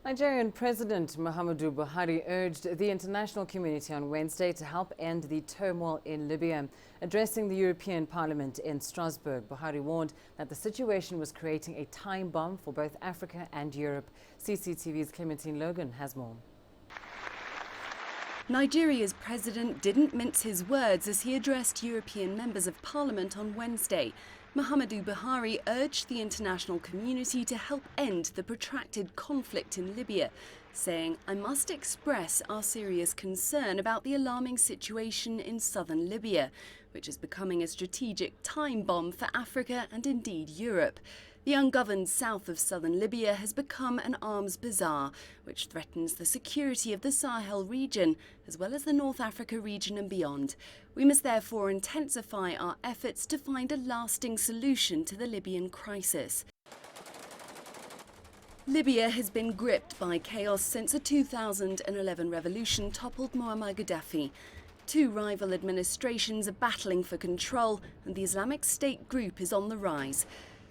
Nigerian President Muhammadu Buhari urged the international community on Wednesday to help end the turmoil in Libya. Addressing the European Parliament in Strasbourg, Buhari warned that the situation was creating a time bomb for both Africa and Europe. CCTV's Clementine Logan has more. Nigeria's president didn't mince his words as he addressed European members of parliament on Wednesday. Muhammadu Buhari urged the international community to help end the protracted conflict in Libya, saying, "I must express our serious concern about the alarming situation in southern Libya, which is becoming a strategic time bomb for Africa and indeed Europe. The ungoverned south of southern Libya has become an arms bazaar, which threatens the security of the Sahel region, as well as the North Africa region and beyond. We must therefore intensify our efforts to find a lasting solution to the Libyan crisis." Libya has been gripped by chaos since a 2011 revolution toppled Muammar Gaddafi. Two rival administrations are battling for control, and the Islamic State group is on the rise.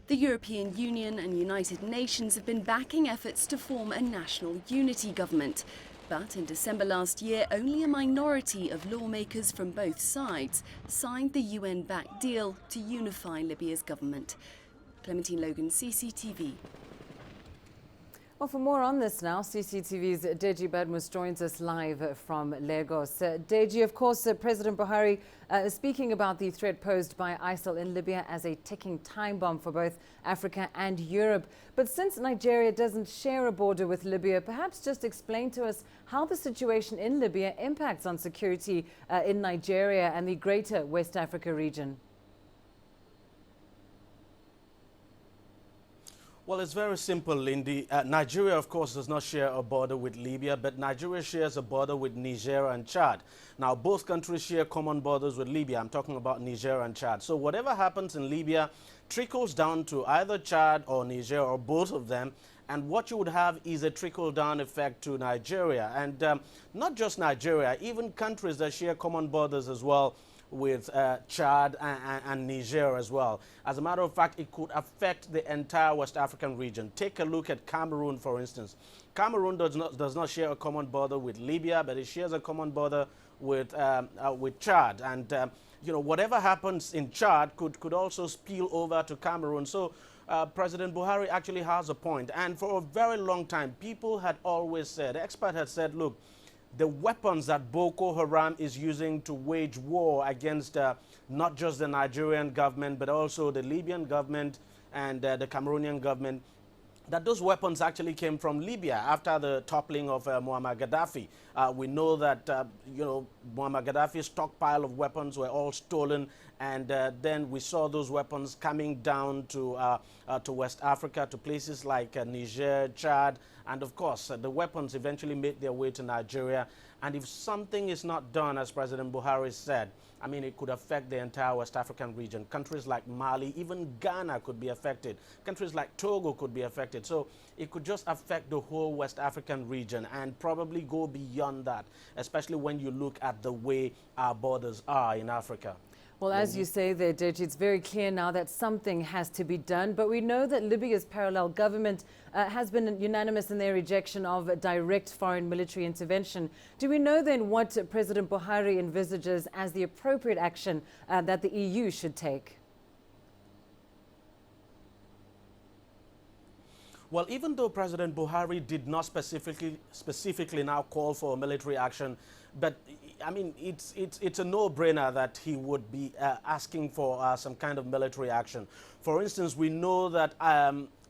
The European Union and United Nations have been backing efforts to form a national unity government. But in December last year, only a minority of lawmakers from both sides signed the UN-backed deal to unify Libya's government. Clementine Logan, CCTV. Well, for more on this now, CCTV's Deji Badmus joins us live from Lagos. Deji, of course, President Buhari is speaking about the threat posed by ISIL in Libya as a ticking time bomb for both Africa and Europe. But since Nigeria doesn't share a border with Libya, perhaps just explain to us how the situation in Libya impacts on security in Nigeria and the greater West Africa region. Well, it's very simple, Lindy. Nigeria, of course, does not share a border with Libya, but Nigeria shares a border with Niger and Chad. Now, both countries share common borders with Libya. I'm talking about Niger and Chad. So whatever happens in Libya trickles down to either Chad or Niger or both of them. And what you would have is a trickle-down effect to Nigeria. And not just Nigeria, even countries that share common borders as well with Chad and Niger as well. As a matter of fact, it could affect the entire West African region. Take a look at Cameroon, for instance. Cameroon does not share a common border with Libya, but it shares a common border with Chad. And you know, whatever happens in Chad could also spill over to Cameroon. So President Buhari actually has a point. And for a very long time, people had always said, experts had said, look, the weapons that Boko Haram is using to wage war against not just the Nigerian government, but also the Libyan government and the Cameroonian government, that those weapons actually came from Libya after the toppling of Muammar Gaddafi. We know that, you know, Muammar Gaddafi's stockpile of weapons were all stolen, and then we saw those weapons coming down to West Africa, to places like Niger, Chad, and of course, the weapons eventually made their way to Nigeria. And if something is not done, as President Buhari said, I mean, it could affect the entire West African region. Countries like Mali, even Ghana could be affected. Countries like Togo could be affected. So it could just affect the whole West African region and probably go beyond that, especially when you look at the way our borders are in Africa. Well, as you say there, Deji, it's very clear now that something has to be done. But we know that Libya's parallel government has been unanimous in their rejection of direct foreign military intervention. Do we know then what President Buhari envisages as the appropriate action that the EU should take? Well, even though President Buhari did not specifically now call for military action, but I mean, it's a no-brainer that he would be asking for some kind of military action. For instance, we know that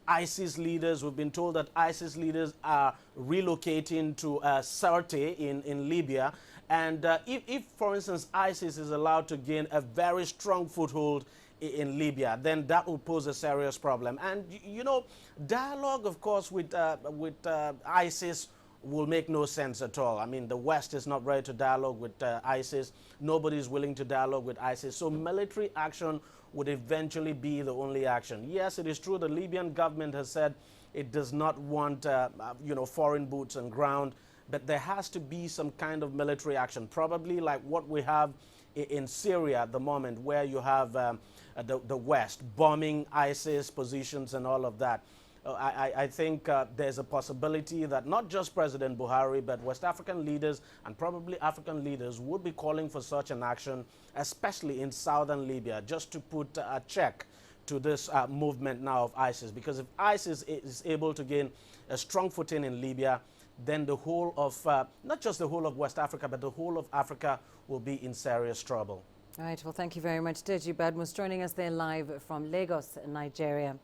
ISIS leaders, we've been told that ISIS leaders are relocating to Sirte in Libya. And if, for instance, ISIS is allowed to gain a very strong foothold in Libya, then that will pose a serious problem. And, you know, dialogue, of course, with ISIS will make no sense at all. I mean, the West is not ready to dialogue with ISIS. Nobody is willing to dialogue with ISIS. So military action would eventually be the only action. Yes, it is true the Libyan government has said it does not want, you know, foreign boots on ground, but there has to be some kind of military action, probably like what we have in Syria at the moment, where you have the West bombing ISIS positions and all of that. I think there's a possibility that not just President Buhari, but West African leaders and probably African leaders would be calling for such an action, especially in southern Libya, just to put a check to this movement now of ISIS. Because if ISIS is able to gain a strong footing in Libya, then the whole of, not just the whole of West Africa, but the whole of Africa will be in serious trouble. All right, well, thank you very much. Deji Badmus joining us there live from Lagos, Nigeria.